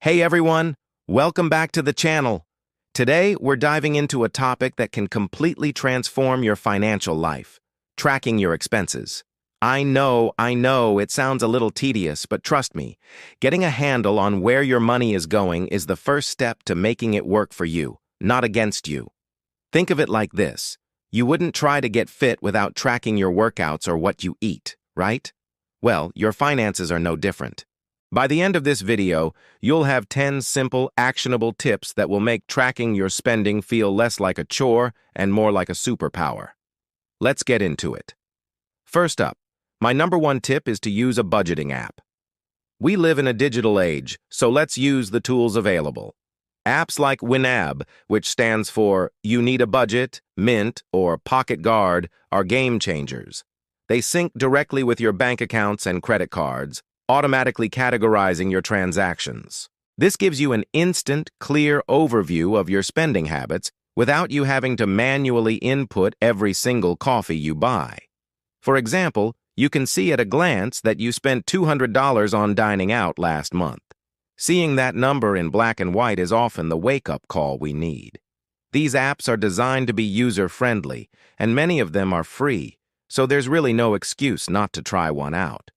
Hey everyone, welcome back to the channel. Today, we're diving into a topic that can completely transform your financial life, tracking your expenses. I know, it sounds a little tedious, but trust me, getting a handle on where your money is going is the first step to making it work for you, not against you. Think of it like this. You wouldn't try to get fit without tracking your workouts or what you eat, right? Well, your finances are no different. By the end of this video, you'll have 10 simple, actionable tips that will make tracking your spending feel less like a chore and more like a superpower. Let's get into it. First up, my number one tip is to use a budgeting app. We live in a digital age, so let's use the tools available. Apps like Winab, which stands for You Need a Budget, Mint, or Pocket Guard, are game changers. They sync directly with your bank accounts and credit cards, automatically categorizing your transactions. This gives you an instant, clear overview of your spending habits without you having to manually input every single coffee you buy. For example, you can see at a glance that you spent $200 on dining out last month. Seeing that number in black and white is often the wake-up call we need. These apps are designed to be user-friendly, and many of them are free, so there's really no excuse not to try one out.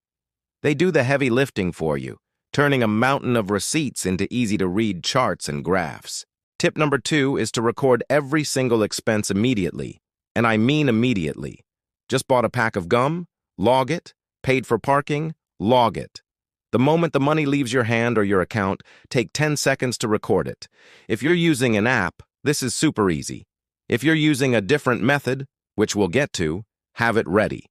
They do the heavy lifting for you, turning a mountain of receipts into easy-to-read charts and graphs. Tip number 2 is to record every single expense immediately, and I mean immediately. Just bought a pack of gum? Log it. Paid for parking? Log it. The moment the money leaves your hand or your account, take 10 seconds to record it. If you're using an app, this is super easy. If you're using a different method, which we'll get to, have it ready.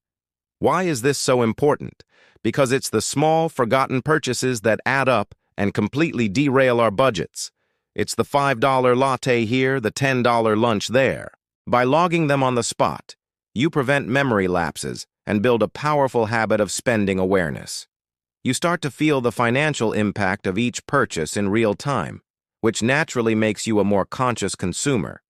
Why is this so important? Because it's the small, forgotten purchases that add up and completely derail our budgets. It's the $5 latte here, the $10 lunch there. By logging them on the spot, you prevent memory lapses and build a powerful habit of spending awareness. You start to feel the financial impact of each purchase in real time, which naturally makes you a more conscious consumer.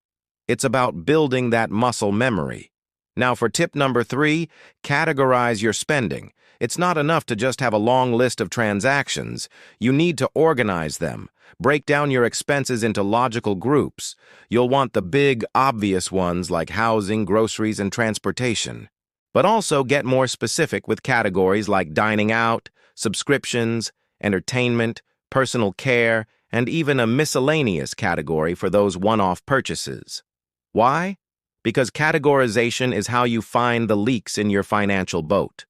It's about building that muscle memory. Now for tip number 3, categorize your spending. It's not enough to just have a long list of transactions. You need to organize them. Break down your expenses into logical groups. You'll want the big, obvious ones like housing, groceries, and transportation. But also get more specific with categories like dining out, subscriptions, entertainment, personal care, and even a miscellaneous category for those one-off purchases. Why? Because categorization is how you find the leaks in your financial boat.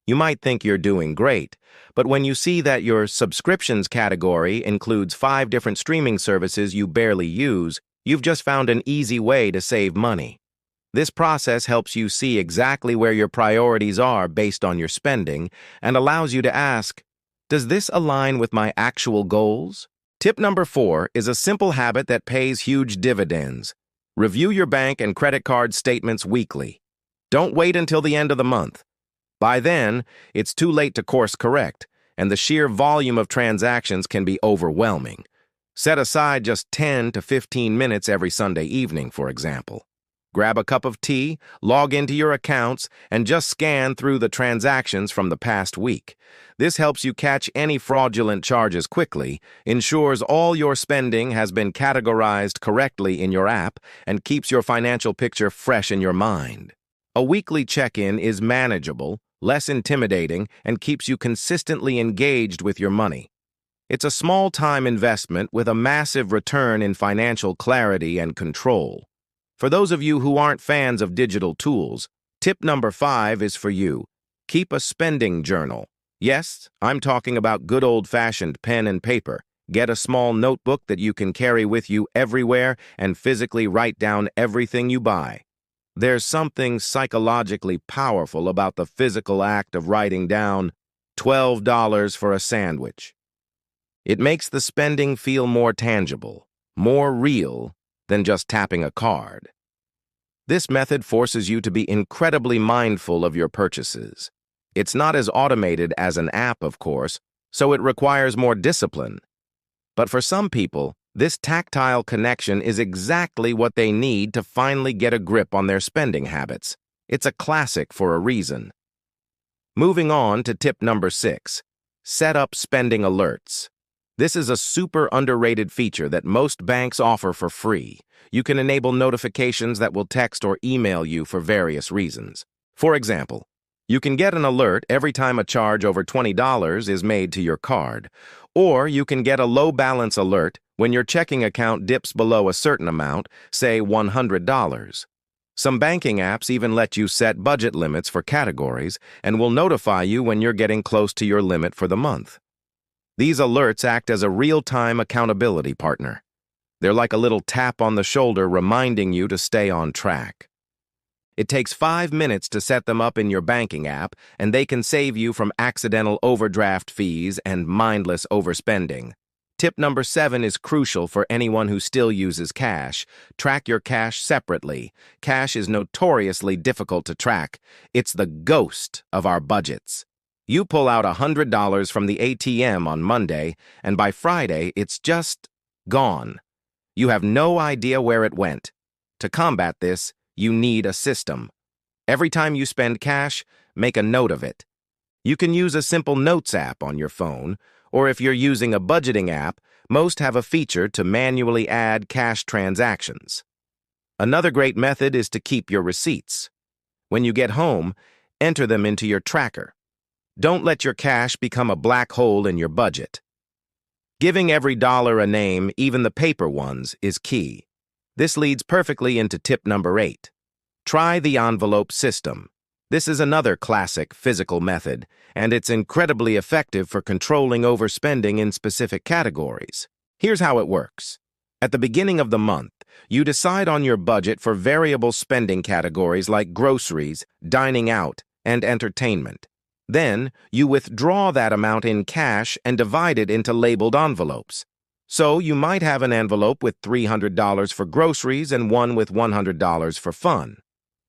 You might think you're doing great, but when you see that your subscriptions category includes 5 different streaming services you barely use, you've just found an easy way to save money. This process helps you see exactly where your priorities are based on your spending and allows you to ask, does this align with my actual goals? Tip number 4 is a simple habit that pays huge dividends. Review your bank and credit card statements weekly. Don't wait until the end of the month. By then, it's too late to course correct, and the sheer volume of transactions can be overwhelming. Set aside just 10 to 15 minutes every Sunday evening, for example. Grab a cup of tea, log into your accounts, and just scan through the transactions from the past week. This helps you catch any fraudulent charges quickly, ensures all your spending has been categorized correctly in your app, and keeps your financial picture fresh in your mind. A weekly check-in is manageable, less intimidating, and keeps you consistently engaged with your money. It's a small-time investment with a massive return in financial clarity and control. For those of you who aren't fans of digital tools, tip number 5 is for you. Keep a spending journal. Yes, I'm talking about good old-fashioned pen and paper. Get a small notebook that you can carry with you everywhere and physically write down everything you buy. There's something psychologically powerful about the physical act of writing down $12 for a sandwich. It makes the spending feel more tangible, more real than just tapping a card. This method forces you to be incredibly mindful of your purchases. It's not as automated as an app, of course, so it requires more discipline. But for some people, this tactile connection is exactly what they need to finally get a grip on their spending habits. It's a classic for a reason. Moving on to tip number 6, set up spending alerts. This is a super underrated feature that most banks offer for free. You can enable notifications that will text or email you for various reasons. For example, you can get an alert every time a charge over $20 is made to your card, or you can get a low balance alert when your checking account dips below a certain amount, say $100. Some banking apps even let you set budget limits for categories and will notify you when you're getting close to your limit for the month. These alerts act as a real-time accountability partner. They're like a little tap on the shoulder reminding you to stay on track. It takes 5 minutes to set them up in your banking app, and they can save you from accidental overdraft fees and mindless overspending. Tip number 7 is crucial for anyone who still uses cash. Track your cash separately. Cash is notoriously difficult to track. It's the ghost of our budgets. You pull out $100 from the ATM on Monday, and by Friday, it's just gone. You have no idea where it went. To combat this, you need a system. Every time you spend cash, make a note of it. You can use a simple Notes app on your phone, or if you're using a budgeting app, most have a feature to manually add cash transactions. Another great method is to keep your receipts. When you get home, enter them into your tracker. Don't let your cash become a black hole in your budget. Giving every dollar a name, even the paper ones, is key. This leads perfectly into tip number 8. Try the envelope system. This is another classic physical method, and it's incredibly effective for controlling overspending in specific categories. Here's how it works. At the beginning of the month, you decide on your budget for variable spending categories like groceries, dining out, and entertainment. Then, you withdraw that amount in cash and divide it into labeled envelopes. So, you might have an envelope with $300 for groceries and one with $100 for fun.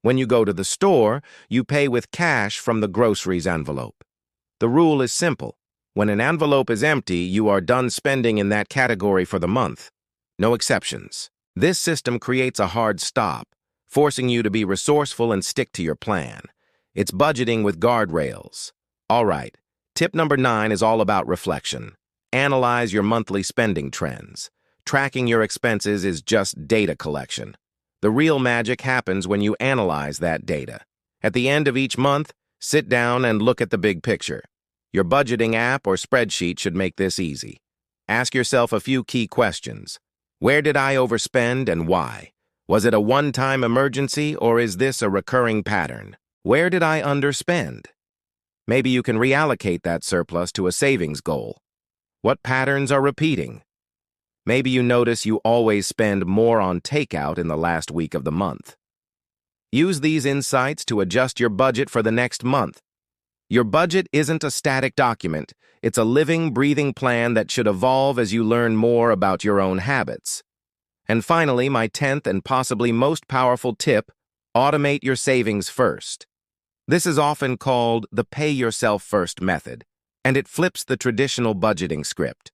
When you go to the store, you pay with cash from the groceries envelope. The rule is simple. When an envelope is empty, you are done spending in that category for the month. No exceptions. This system creates a hard stop, forcing you to be resourceful and stick to your plan. It's budgeting with guardrails. All right, tip number 9 is all about reflection. Analyze your monthly spending trends. Tracking your expenses is just data collection. The real magic happens when you analyze that data. At the end of each month, sit down and look at the big picture. Your budgeting app or spreadsheet should make this easy. Ask yourself a few key questions. Where did I overspend and why? Was it a one-time emergency or is this a recurring pattern? Where did I underspend? Maybe you can reallocate that surplus to a savings goal. What patterns are repeating? Maybe you notice you always spend more on takeout in the last week of the month. Use these insights to adjust your budget for the next month. Your budget isn't a static document. It's a living, breathing plan that should evolve as you learn more about your own habits. And finally, my 10th and possibly most powerful tip, automate your savings first. This is often called the pay yourself first method, and it flips the traditional budgeting script.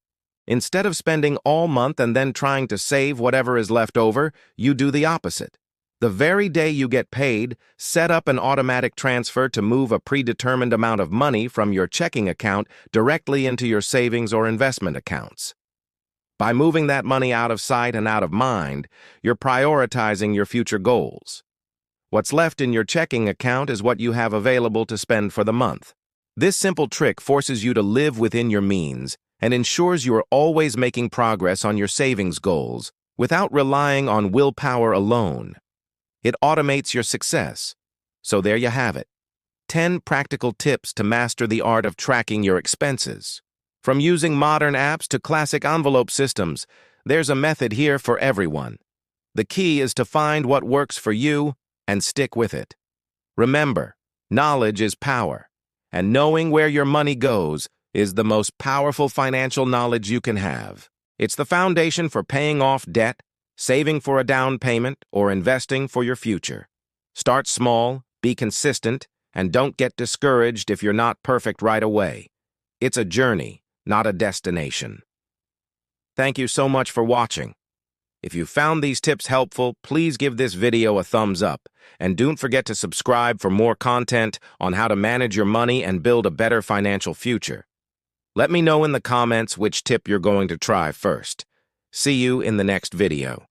Instead of spending all month and then trying to save whatever is left over, you do the opposite. The very day you get paid, set up an automatic transfer to move a predetermined amount of money from your checking account directly into your savings or investment accounts. By moving that money out of sight and out of mind, you're prioritizing your future goals. What's left in your checking account is what you have available to spend for the month. This simple trick forces you to live within your means and ensures you are always making progress on your savings goals without relying on willpower alone. It automates your success. So there you have it. 10 practical tips to master the art of tracking your expenses. From using modern apps to classic envelope systems, there's a method here for everyone. The key is to find what works for you and stick with it. Remember, knowledge is power, and knowing where your money goes is the most powerful financial knowledge you can have. It's the foundation for paying off debt, saving for a down payment, or investing for your future. Start small, be consistent, and don't get discouraged if you're not perfect right away. It's a journey, not a destination. Thank you so much for watching. If you found these tips helpful, please give this video a thumbs up, and don't forget to subscribe for more content on how to manage your money and build a better financial future. Let me know in the comments which tip you're going to try first. See you in the next video.